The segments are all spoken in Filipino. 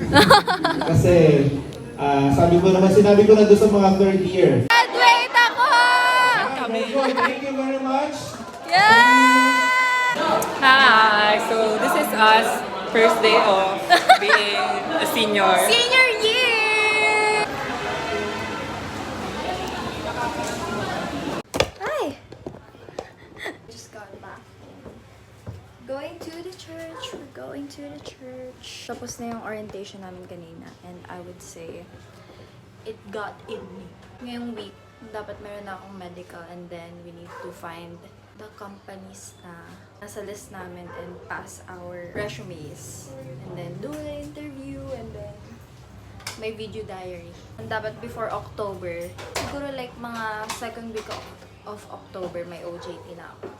Kasi, sinabi ko na doon sa mga third year. Graduate ako! Thank you very much. Yeah! Hi! So, this is us. First day of being a senior. Senior year! Hi! Just got back. Going to the church. We're going to the church. Tapos na yung orientation namin kanina. And I would say, it got in me. Ngayong week, dapat meron na akong medical and then we need to find the companies na nasa list namin and pass our resumes. And then do the interview and then may video diary. And dapat before October, siguro like mga second week of October, may OJT na ako.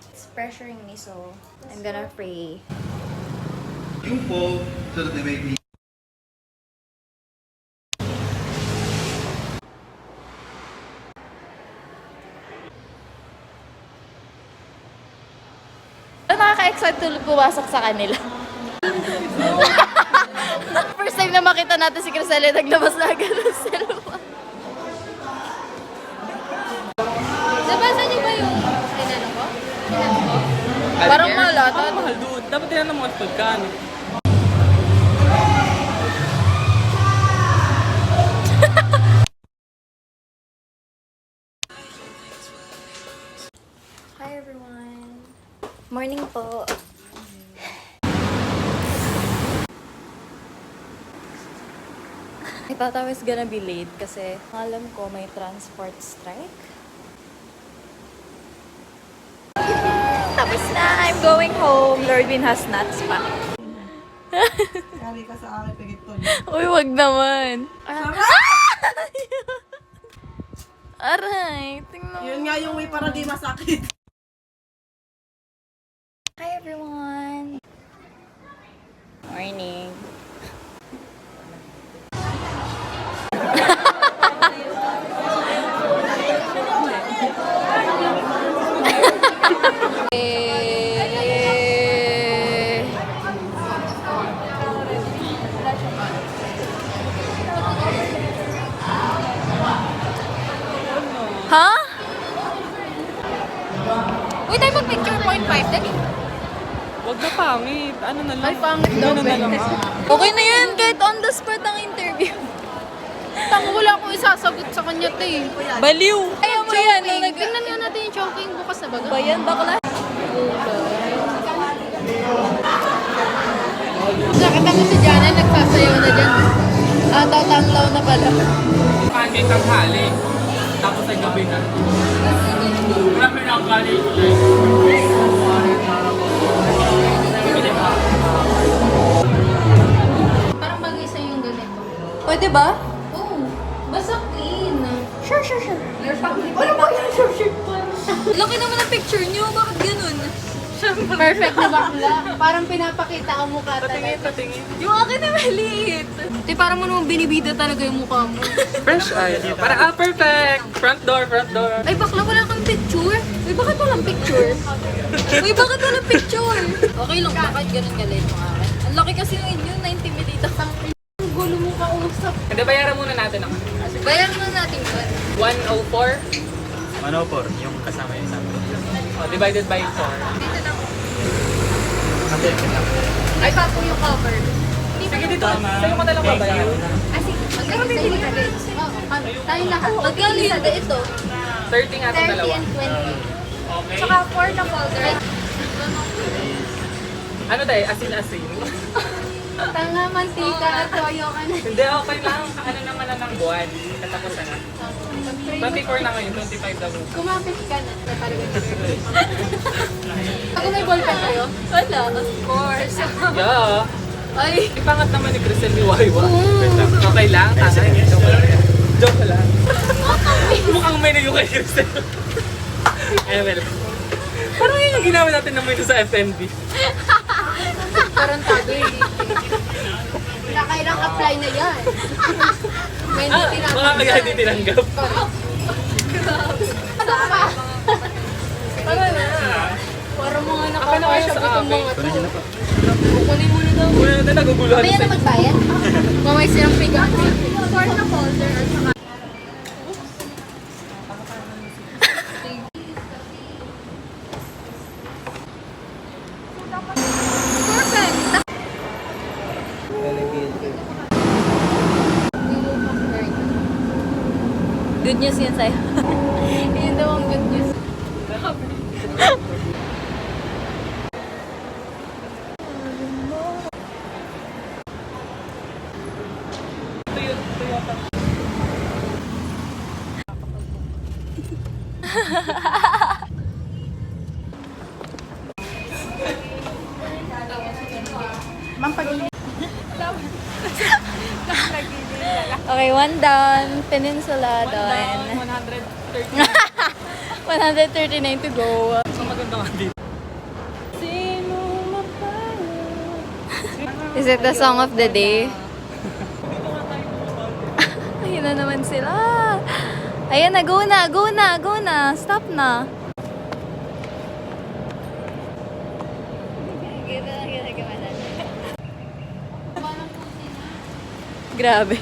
It's pressuring me, so I'm gonna pray. You fall so that they may be. Nakaka-excite tulog pumasok sa kanila. First time na makita natin si Criselle, naglabas na agad ng cellphone. Nabasa niyo ba yung tinanong ko? Parang malata. Parang mahal doon. Dapat tinanong mo at pagkano. Hi everyone! Morning po! I thought I was gonna be late kasi alam ko may transport strike. Tapos na! I'm going home! Lord Win has nuts pa. Kari ka sa akin, pagito. Uy, wag naman! Aray! Tingnan mo. Yun nga yung way para di masakit. Hi everyone! Morning! Ha? Uy, tayo mag-picture 0.5 din. Huwag na pangit. Ano na lang? Ay, pangit daw. Ano na lang? Okay na yan, kahit on the spot ang interview. Tango, wala akong isasagot sa kanya, te. Baliw! Ayaw mo yan. Tingnan nga natin yung choking bukas na baga. Ba yan, bakla? Nakita ko si Jana, nagsasayaw na dyan. Tatanglaw na pala. Pangit ang hali. Tapos ay gabi na. Wala pa yung hali ko lang. Parang bagay sa yung ganito. Pwede ba? Oo. Basta clean. Sure. Ano ba yan? Sure. Laki naman ang picture niyo. Bakit ganun? Perfect na bakla. Parang pinapakita ang mukha talaga. Patingin. Yung akin na maliit. Di parang mo naman binibida talaga yung mukha mo. Fresh eye. Para perfect! Front door. Ay, bakla, wala kang picture. Uy, bakit walang picture? Okay lang, bakit ganun galit mo akin? Ang laki kasi yung inyo, na-intimidate ako. Ang gulo mo kausap. Hindi, bayaran muna natin ako. Bayan na natin yun. 104. 104, yung kasama yung sabi. Oh, divided by 4. Dito lang. Ay, papo yung cover. Sige dito. Sa'yo mo na lang babayaran. Ah, sige. Magkano sa inyo ulit? Tayo lahat. Magkano yun ito? 30 nga itong 30 dalawa. and 20. Okay. Tsaka 4 na folder. Ano tayo? Asin-asin. Tanga, mantika at toyo ka na. Hindi, okay lang. Ano naman na ng buwan. Katapusan na. 24 na ngayon, 25 daw. Kumapit ka na. Ako may ballpen kayo? Wala, of course. Yeah. Ay, Ipangat naman ni Crisel ni Waiwa. Okay lang? Tangay. Joke lang. Mukhang menu kay Crisel. Well. Parang yun yung ginamit natin na menu sa FNB. Parang tago eh. Nakailang apply na yan. May hindi tinanggap. Baka kaya hindi tinanggap. Ano pa? tara na. Para mga Ako na kayo nakakasya sa itong amin. mga to. Kunin niyo na po. Kukunin mo na daw. Una na naguguluhan Mamaya na magbayad. Mamaya silang figure. For na folder at saka. Perfect! Good news yun sa'yo. Yun daw ang good news. Okay, one down. Peninsula doon. 139 to go. So maganda nga dito. Is it the song of the day? Ayun na naman sila. Ayan na, go na, go na, go na. Stop na. Grabe.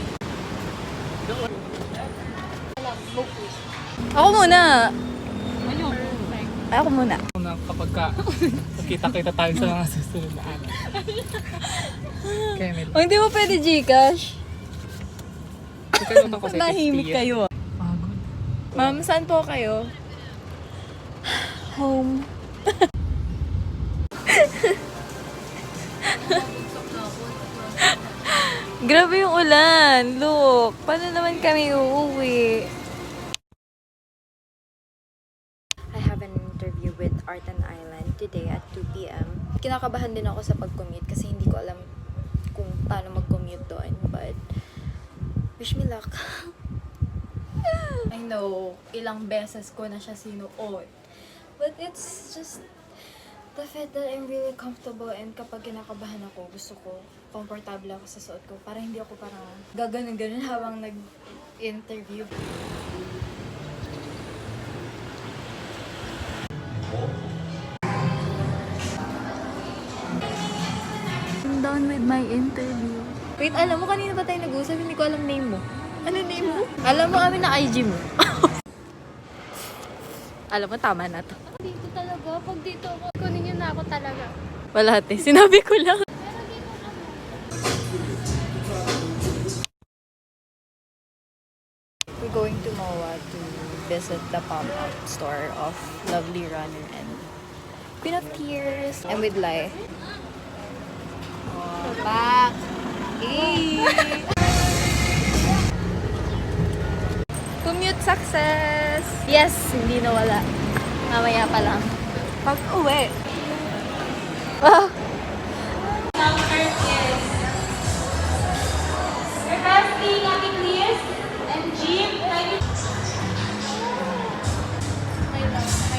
Ako muna. Ako muna. Kapag kita-kita tayo sa mga susunod na araw. Kemel. O, hindi mo pwede Gcash. Nagkalimutan ko sa Nahimik kayo. Pagod. Ma'am, saan po kayo? Home. Grabe yung ulan. Look, paano naman kami uuwi? I have an interview with Art and Island today at 2 p.m. Kinakabahan din ako sa pag-commute kasi hindi ko alam kung paano mag-commute doon. But, wish me luck. I know, ilang beses ko na siya sinuot. But it's just the fact that I'm really comfortable and kapag kinakabahan ako, gusto ko, komportable ako sa suot ko. Para hindi ako parang gaganon-ganon habang nag-interview. I'm done with my interview. Wait, alam mo, kanina pa tayo nag-usap, hindi ko alam name mo. Ano name mo? Alam mo kami na IG mo. Alam mo, tama na to. Dito talaga. Pag dito ako, kunin niyo na ako talaga. Wala ate, sinabi ko lang. We're going to MOA to visit the pop-up store of Lovely Runner and Pin of Tears. I'm with Lai. Back! Hey! Commute success! Yes, hindi nawala. Mamaya pa lang. Pag-uwi. Ah!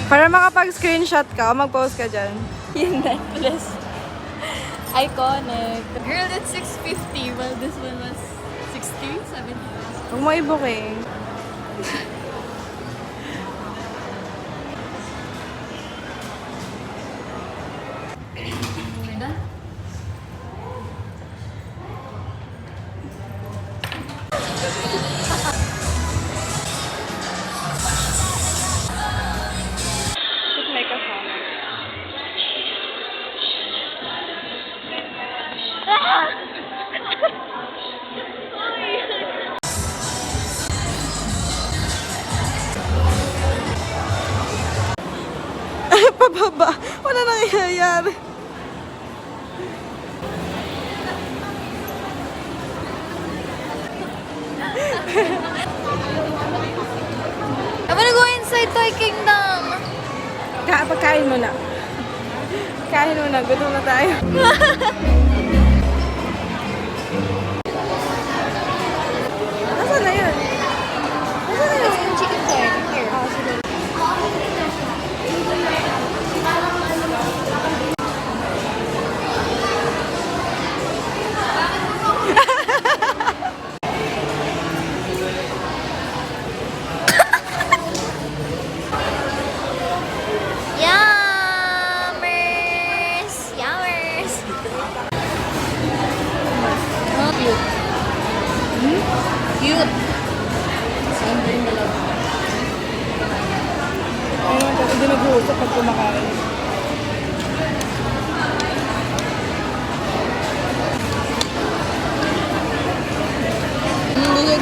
Para makapag-screenshot ka, mag-post ka dyan. Yung necklace. Iconic. Girl, it's 650. Well, this one was 60, 70. Huwag mo i-booking. May kasama. Pababa. Wala nangyayari. I'm gonna go inside Toy Kingdom. Pagkain mo na. Kain mo na. Gutom na tayo. Nasaan na yun? Nasaan na yun? Chicken toy. Here. Yummers! Yummers!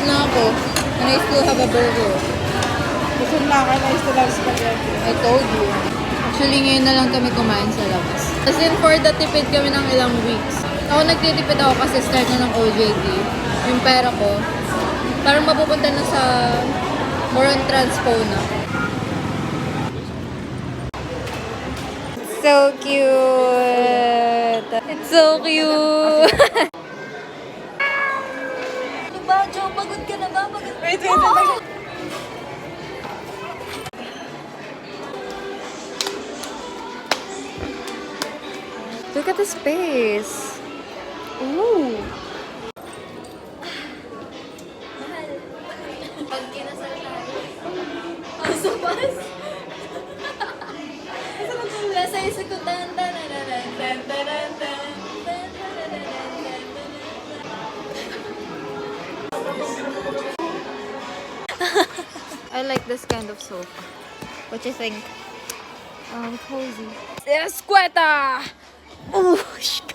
na ako. And I still have a burger. Busog na ako na still have spaghetti. I told you. Actually, ngayon na lang kami kumain sa labas. As in, for the tipid kami ng ilang weeks. Ako nagtitipid ako kasi start na ng OJT. Yung pera ko, parang mapupunta na sa more on transpo na. So cute! It's so cute! Ano ba, Jo? Pagod ka na ba? Pagod Wait. Look at the space! Ooh! Pag kinasal tayo. Ang sumas. Nasa isip ko, tan tan tan tan tan tan tan. I like this kind of sofa. What you think? Cozy. Eskweta! Oh, God.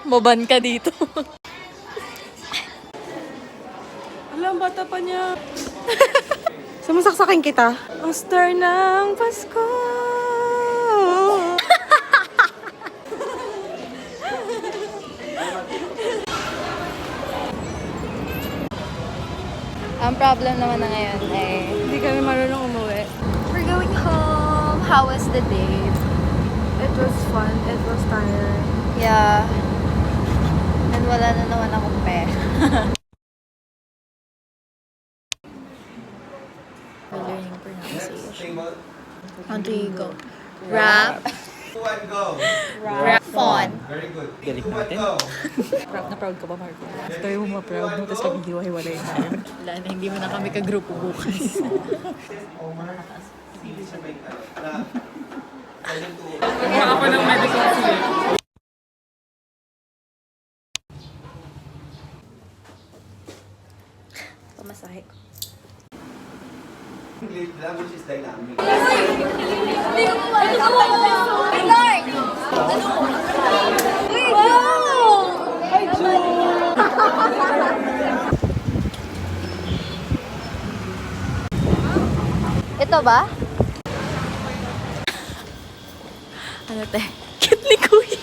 Maban ka dito. Alam, bata pa niya. Sumasaksakin kita. Ang star ng Pasko. Ang problem naman na ngayon ay Hindi kami marunong umuwi. we're going home. How was the day? It was fun. It was tiring. Yeah. And wala na naman akong pera. We're learning pronunciation. How do you go? Rap. Two and go. Rap. Fun. Very good. Galing Two and natin. go. Proud na proud ka ba, Marco? After mo ma-proud mo, tapos pag hiwa-hiwalay na yun. Wala na, hindi mo na kami kagrupo bukas. Mga pa ng medical school. Pamasahe ko. English language is dynamic. Hindi ko mawala. I learned! Ano? Wow! Ito ba? Ano te? Cute ni Kuya.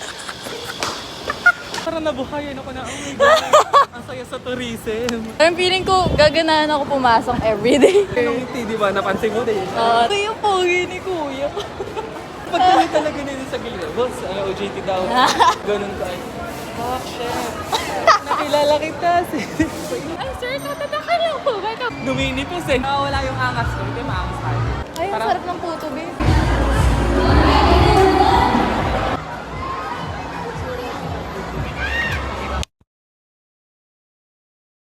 Parang nabuhayan ako na, oh my God. Ang saya sa tourism. Parang feeling ko gaganahan ako pumasok everyday. Anong ngiti, di ba? Napansin mo din. Kuya, pogi ni Kuya. Pagkali talaga nila sa gilid. Boss, OJT daw. Ganun ka. Fuck, chef. Nakilala kita. Ay, sir, tatatakan lang po. Bakit? Duminipos eh. Wala yung angas ko. Hindi maangas tayo. Ay, ang sarap ng puto, babe.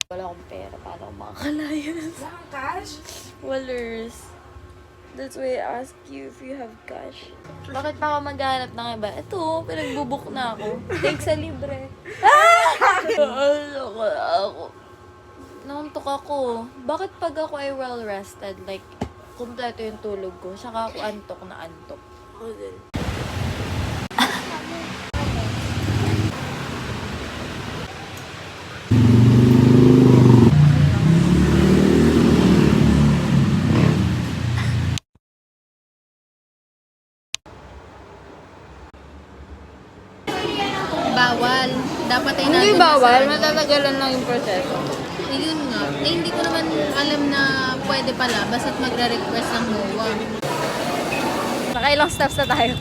Wala akong pera. Paano akong makakalayas? Wala cash? Walers. That's why I ask you if you have cash. Bakit pa ako maghanap ng iba? Ito, pinagbubuk na ako. Take sa libre. Ako. Nauntok ako. Bakit pag ako ay well-rested, like, kumpleto yung tulog ko, saka ako antok na antok? Bawal. Dapat ay Hindi nandun na bawal, sa- matatagalan lang yung proseso. Yun nga. Eh, hindi ko naman alam na pwede pala basta't magre-request ng MOA. Nakailang steps na tayo.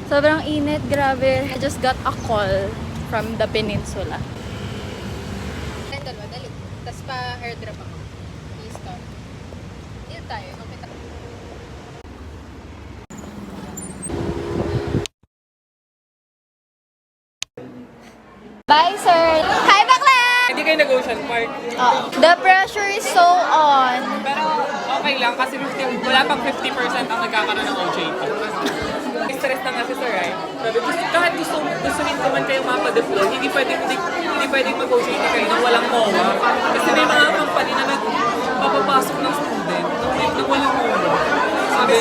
Sobrang init, grabe. I just got a call from the peninsula. Ayun, dalawa, dali. Tapos pa-airdrop ako. Please stop. Dito tayo. Okay, tayo. Bye, sir! Hi, bakla! Hindi kayo nag-Ocean Park. The pressure is so on. Pero okay lang kasi wala pang 50% ang nagkakaroon ng OJT. Stress na nga si Sir Rai. Sabi, kahit gusto rin naman kayo mapadeploy, hindi pwedeng mag-OJT kayo nang walang MOA. Kasi may mga company na nagpapapasok ng student nang walang MOA. Sabi,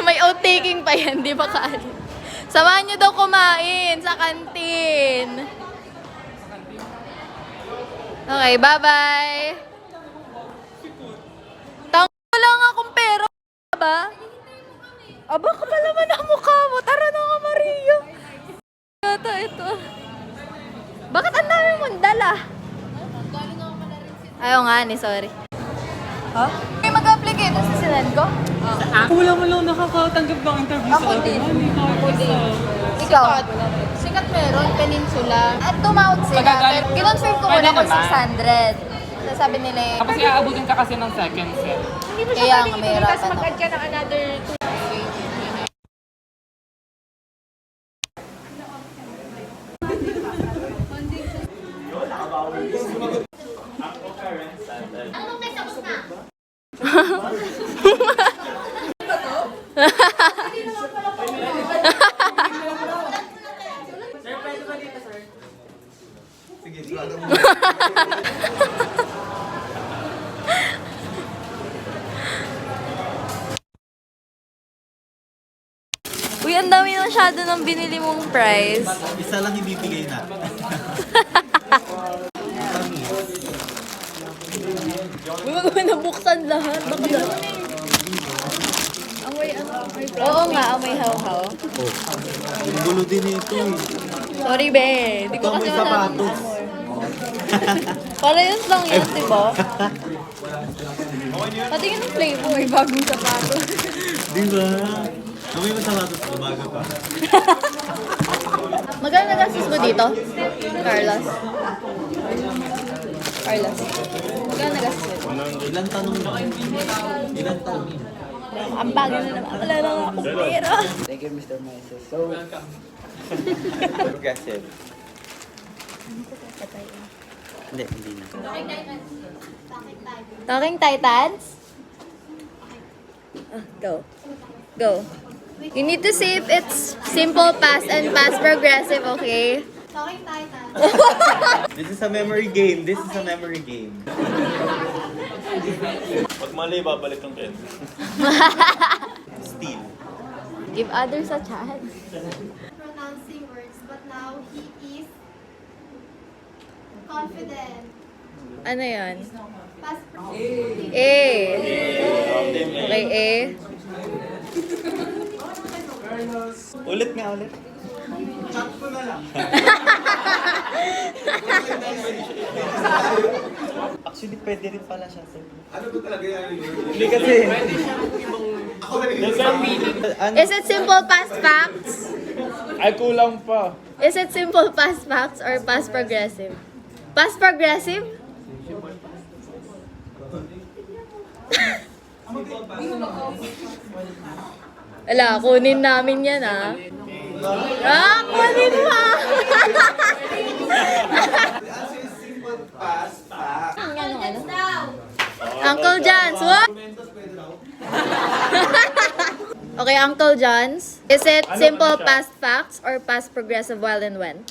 May outtaking pa yan, di ba kaali? Samahan niyo daw kumain sa kantin. Okay, bye-bye! Wala nga akong pera, ba? Aba, kapal naman ang mukha mo. Tara na nga, Maria. Ito. Bakit ang dami mong dala? Ayaw nga ni, sorry. Ha? May mag-apply sa sinad ko? Wala mo lang nakakatanggap ng interview Ako din. Ako din. Ikaw? Sikat meron, Peninsula. At tumawag sila. Magagalit. Pero kinonfirm ko Pwede muna kung naman. 600. Sabi nila eh. Tapos iaabutin ka kasi ng second set. Hindi mo siya Kaya nga, pwedeng may ituloy, tapos hirapan ako. mag-add ka ng another 2. Sige, sulat mo. Uy, ang dami masyado ng binili mong prize. Isa lang ibibigay na. Uy, wag mo nabuksan lahat. Baka na. Oo nga, amoy haw-haw. Ang gulo din ito eh. Sorry, be. Di ko Ito kasi may masyadong sapatos. amoy. Parehas lang yan, di ba? Patingin ng flavor, bagong sapatos. Di ba? Amoy mo sapatos ko, bago pa. Magkano nagastos mo dito, Carlos? Carlos. Magkano nagastos mo? Ilang tanong mo? Ilang tanong mo? Ang bagay na naman. Wala na nga akong pera. Thank you, Mr. Moises. So, progressive. Hindi na. Talking Titans? Go. Go. You need to see if it's simple past and past progressive, okay? Talking Titan. This is a memory game. This is a memory game. Pag mali, babalik ang pen. Steal. Give others a chance. Pronouncing words, but now he is confident. Ano yun? Past A. Okay, A. Ulit nga ulit. Actually, pwede rin pala siya. Ano ba talaga yan? Hindi kasi. Is it simple past facts? Ay, kulang pa. Is it simple past facts or past progressive? Past progressive? Wala, kunin namin yan ah. Kunin mo ah. Uncle John's, what? Okay, Uncle John's. Is it simple past facts or past progressive while and when?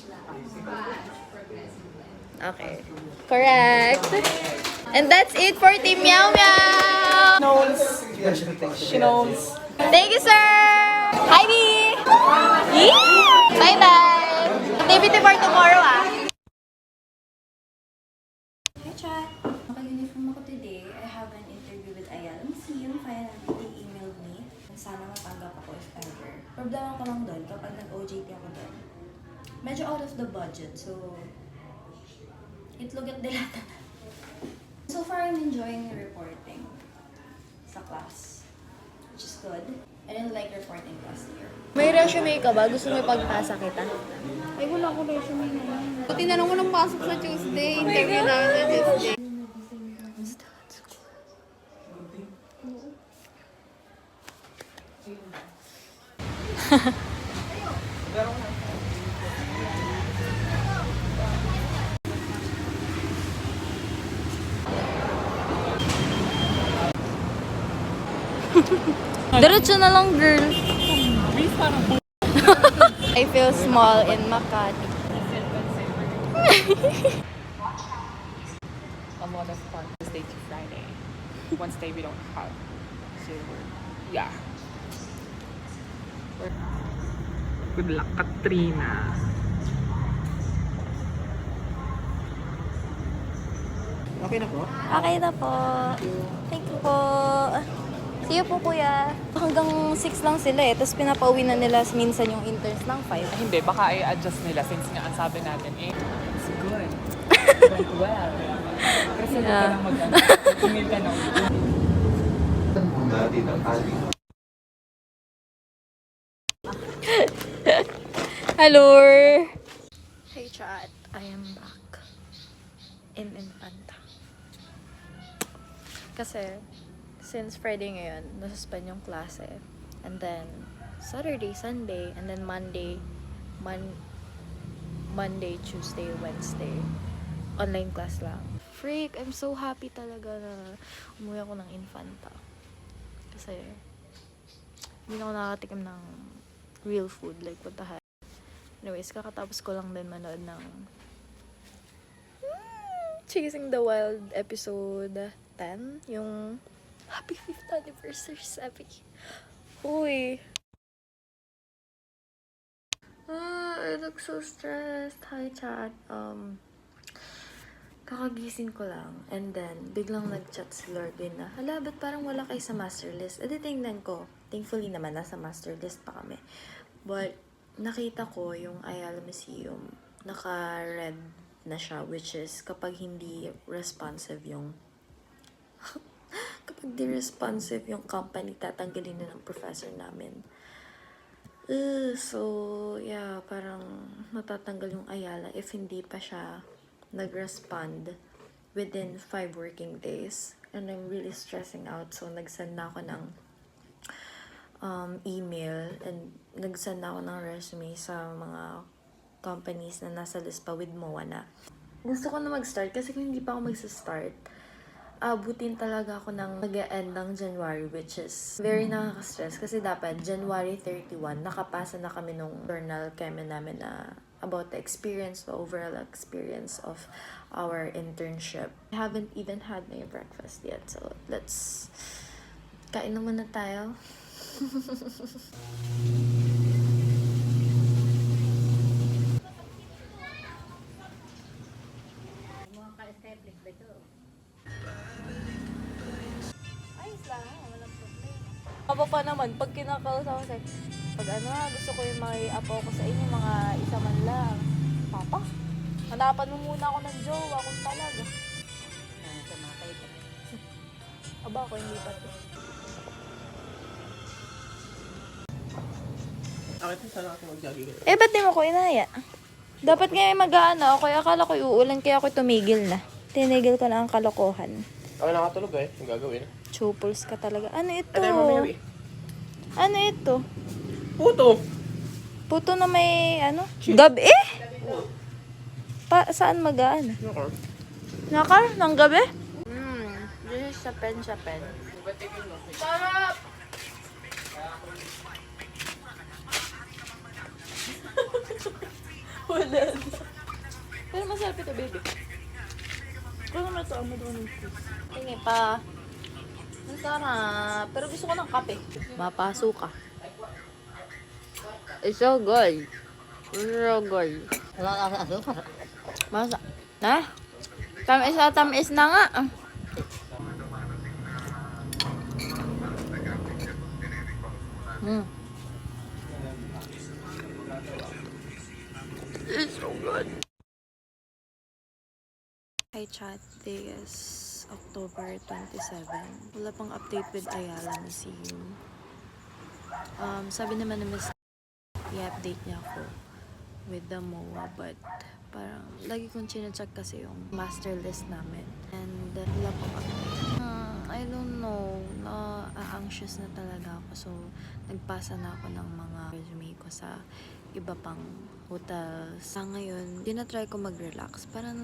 Okay. Correct. And that's it for Team Meow Meow. Thank you, sir. Hi, B. Bye-bye. Activity for tomorrow, ah. Hi, chat. Naka-uniform ako today. I have an interview with Ayan. Si Yung finally they emailed me. Sana matanggap ako if ever. Problema ko lang doon kapag nag-OJT ako doon. Medyo out of the budget, so itlogat dilata na. So far, I'm enjoying reporting sa class, which is good. I didn't like reporting last year. May resume ka ba? Gusto mo ipagpasa kita? Ay, wala ko resume naman. Tinanong ko nang pasok sa Tuesday. Interview namin sa Tuesday. Diretso na lang, girl. I feel small in Makati. A lot of fun Tuesday to Friday. Wednesday we don't have. So, yeah. Good luck, Katrina. Okay na po? Okay na po. Thank you po. See you po, kuya. Hanggang 6 lang sila eh. Tapos pinapauwi na nila minsan yung interns ng 5. Hindi, baka i-adjust nila since nga ang sabi natin it's good. Went well. Kasi hindi ka lang mag-ano. Email ka na. Hello! Hey chat, I am back in Infanta. Kasi, since Friday ngayon, nasuspend yung klase. And then, Saturday, Sunday, and then Monday, Tuesday, Wednesday, online class lang. Freak, I'm so happy talaga na umuwi ako ng Infanta. Kasi, hindi na ako nakatikim ng real food. Like, what the heck. Anyways, kakatapos ko lang din manood ng Chasing the Wild episode 10. Yung Happy 5th Anniversary Sabi. Uy. I look so stressed. Hi, chat. Kakagising ko lang. And then, biglang nag-chat si Lordwin na, hala, ba't parang wala kayo sa master list? E di tingnan ko. Thankfully naman, nasa master list pa kami. But, nakita ko yung Ayala Museum. Naka-red na siya, which is kapag hindi responsive yung kapag di responsive yung company, tatanggalin na ng professor namin. So, yeah, parang matatanggal yung Ayala if hindi pa siya nag-respond within 5 working days. And I'm really stressing out. So, nag-send na ako ng email and nag-send na ako ng resume sa mga companies na nasa list pa with MOA na. Gusto ko na mag-start kasi kung hindi pa ako mag-start, abutin talaga ako ng mag-e-end ng January, which is very nakaka-stress kasi dapat January 31, nakapasa na kami nung journal keme namin na about the experience, the overall experience of our internship. I haven't even had my breakfast yet, so let's kain na muna tayo. Ayos lang, walang problema. Papa pa naman, pag kinakausap ko sa'yo, pag gusto ko yung mai-apo ko sa inyo, mga isa man lang. Papa, hanapan mo muna ako ng jowa kung talaga. Aba, ako hindi pa to. Ba't di mo ko inaya? Dapat nga mag-aano ako, kaya akala ko uulan, kaya ako tumigil na. Tinigil ko na ang kalokohan. Ako nakatulog yung gagawin. Chuples ka talaga. Ano ito? mamaya Ano ito? Puto! Puto na may gabi? Saan mag-aano? Nakar? Nang gabi? This is Chapen. Sarap! Wala na. Pero masarap ito, baby. Kung naman ito, amo doon ng cheese. Tingin pa. Ang sarap. Pero gusto ko ng kape. Mapaso ka. It's so good. It's so good. Wala ka sa asukar. Masa? Na? Tamis na nga. It's so good. Hi chat, today is October 27. Wala pang update with Ayala Museum. Sabi naman na Miss i-update niya ako with the MOA, but parang lagi kong chinecheck kasi yung master list namin. And wala pang update. I don't know, na-anxious na talaga ako. So, nagpasa na ako ng mga resume ko sa iba pang hotel. Sa ngayon, tinatry ko mag-relax. Parang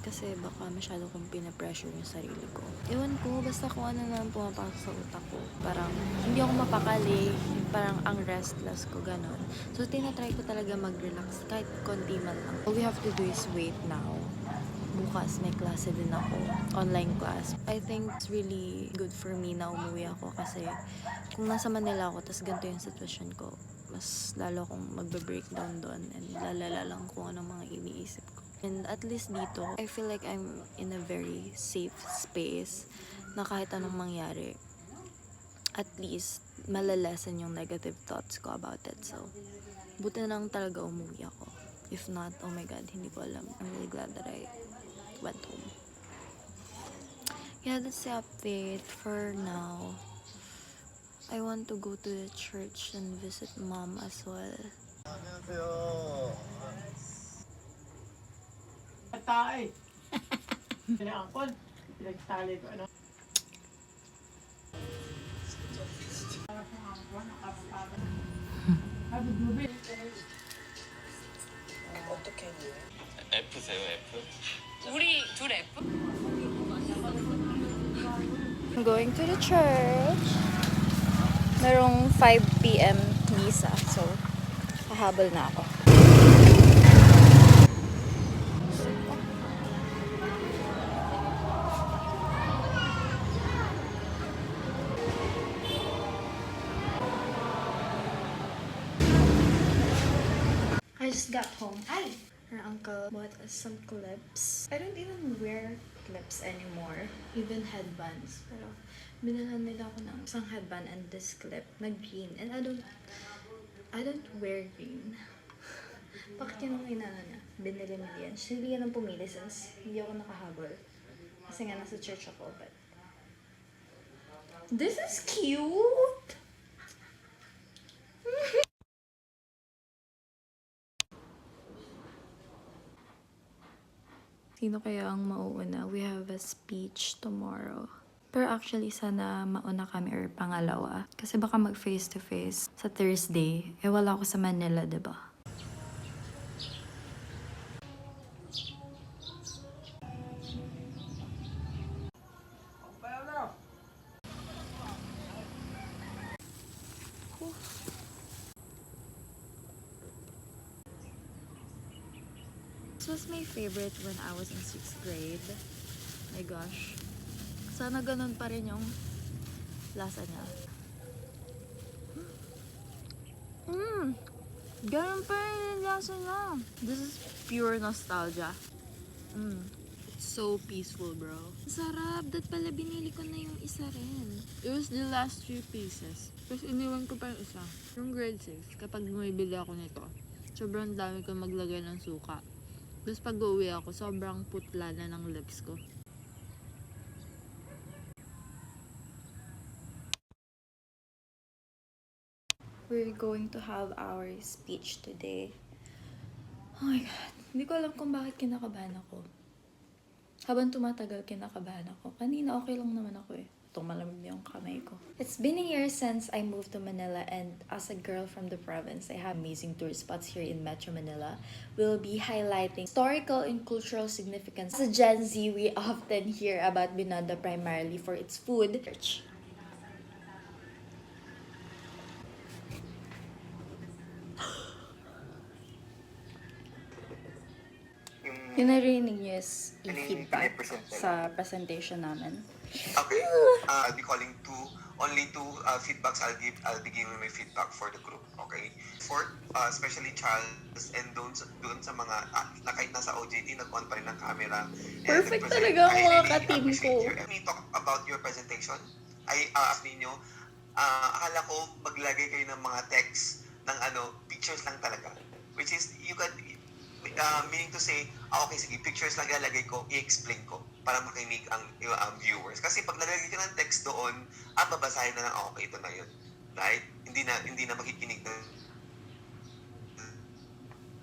kasi baka masyado kong pinapressure yung sarili ko. Ewan ko, basta kung ano na pumapasok sa utak ko. Parang hindi ako mapakali. Parang ang restless ko, ganon. So, tinatry ko talaga mag-relax kahit konti man lang. All we have to do is wait now. Bukas may klase din ako, online class. I think it's really good for me na umuwi ako kasi kung nasa Manila ako tas ganito yung sitwasyon ko, mas lalo akong magbe-breakdown doon and lalala lang kung anong mga iniisip ko. And at least dito, I feel like I'm in a very safe space na kahit anong mangyari, at least malalesen yung negative thoughts ko about it. So, buti na lang talaga umuwi ako. If not, oh my god, hindi ko alam. I'm really glad that I went home. Yeah, that's the update for now. I want to go to the church and visit mom as well. I'm going to the church. Merong 5 p.m. misa, so hahabol na ako. I just got home. Her uncle bought us some clips. I don't even wear clips anymore, even headbands. Pero binilhan nila ako ng isang headband and this clip na green. And I don't wear green. Bakit yun ang inano niya? Binili nila yan. Hindi yan ang pumili since hindi ako nakahabol. Kasi nga nasa church ako, but this is cute! Sino kaya ang mauuna? We have a speech tomorrow. Pero actually, sana mauna kami or pangalawa. Kasi baka mag face-to-face sa Thursday. Eh, wala ako sa Manila, diba? This was my favorite when I was in 6th grade. My gosh. Sana ganun pa rin yung lasa niya. Ganun pa rin yung lasa niya. This is pure nostalgia. It's so peaceful, bro. Sarap. Dat pala binili ko na yung isa rin. It was the last 3 pieces. Tapos iniwan ko pa yung isa. Yung grade 6, kapag bumibili ako nito, sobrang dami ko maglagay ng suka. Tapos pag uwi ako, sobrang putla na ng lips ko. We're going to have our speech today. Oh my God. Hindi ko alam kung bakit kinakabahan ako. Habang tumatagal, kinakabahan ako. Kanina okay lang naman ako eh. Itong malamig yung kamay ko. It's been a year since I moved to Manila, and as a girl from the province, I have amazing tourist spots here in Metro Manila. We'll be highlighting historical and cultural significance. As a Gen Z, we often hear about Binondo primarily for its food. Yung narinig niyo is feedback sa presentation namin. Okay, I'll be calling only two feedbacks. I'll be giving my feedback for the group. Okay, for especially Charles and doon sa mga na kahit nasa OJT nag-on pa rin ng camera. Perfect talaga ang mga ka-team ko. Let me talk about your presentation. I ask ninyo, akala ko maglagay kayo ng mga text ng pictures lang talaga, which is you can meaning to say, okay, sige, pictures lang ilalagay ko, i-explain ko para makinig ang viewers. Kasi pag nalagay ka ng text doon, babasahin na lang, okay, ito na yun. Right? Hindi na makikinig na.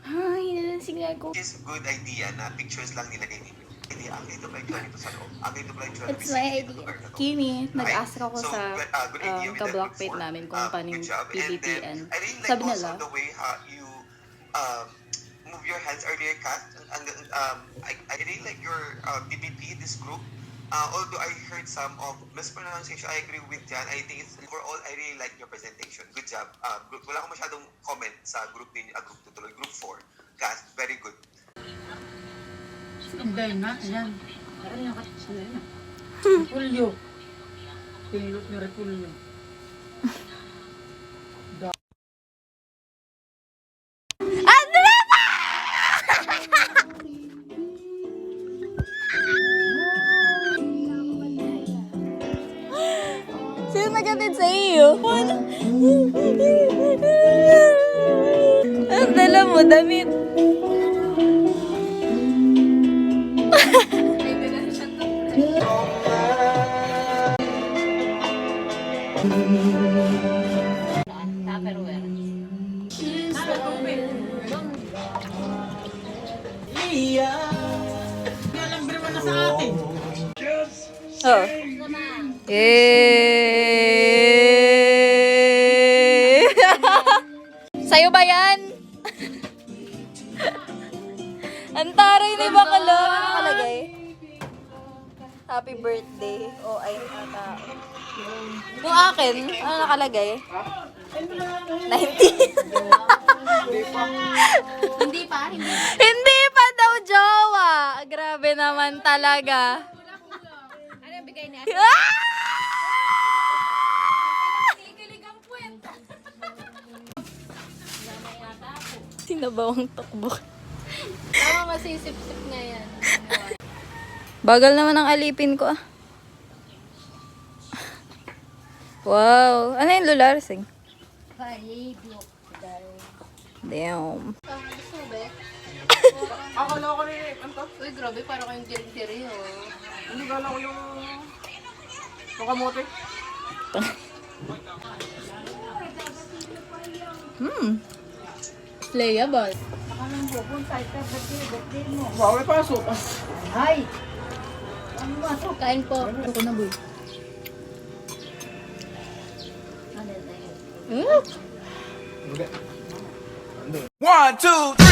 Ay, nalansingay ko. It is a good idea na pictures lang nilagay ninyo. Hindi, ito pa yung dito sa loob. Ito pa yung It's my idea. Kimi, nag-ask ako sa ka-blockmate namin kung paano yung PBP, and sabi nila, the way how you move your hands earlier, Kat. I really like your PBP, this group. Although I heard some of mispronunciation, I agree with Jan. I think it's overall, I really like your presentation. Good job. Wala akong masyadong comment sa group ninyo, group tutuloy, group 4. Kat, very good. Hindi na, ayan. Ano yung katsila yan? Repulyo. Pilot ni Repulyo. Ang dala mo, damit. Oh. Eh. Sa'yo ba yan? Ang taray ni Bakalo. Ano nakalagay? Happy birthday. O ay tao. Yung akin, ano nakalagay? 90. Hindi pa. Hindi pa daw jowa. Grabe naman talaga. Ano yung bigay niya? Sinabawang takbo. Tama, masisip-sip nga yan. Bagal naman ang alipin ko ah. Wow. Ano yung lularsing? Damn. Gusto mo ba? Akala ko rin ano? Uy, grabe, parang kayong diri-diri, oh. Hindi gala ko yung kamote. Playable. Wow, may pasok. Kain po. Ako na, boy. One, two, three.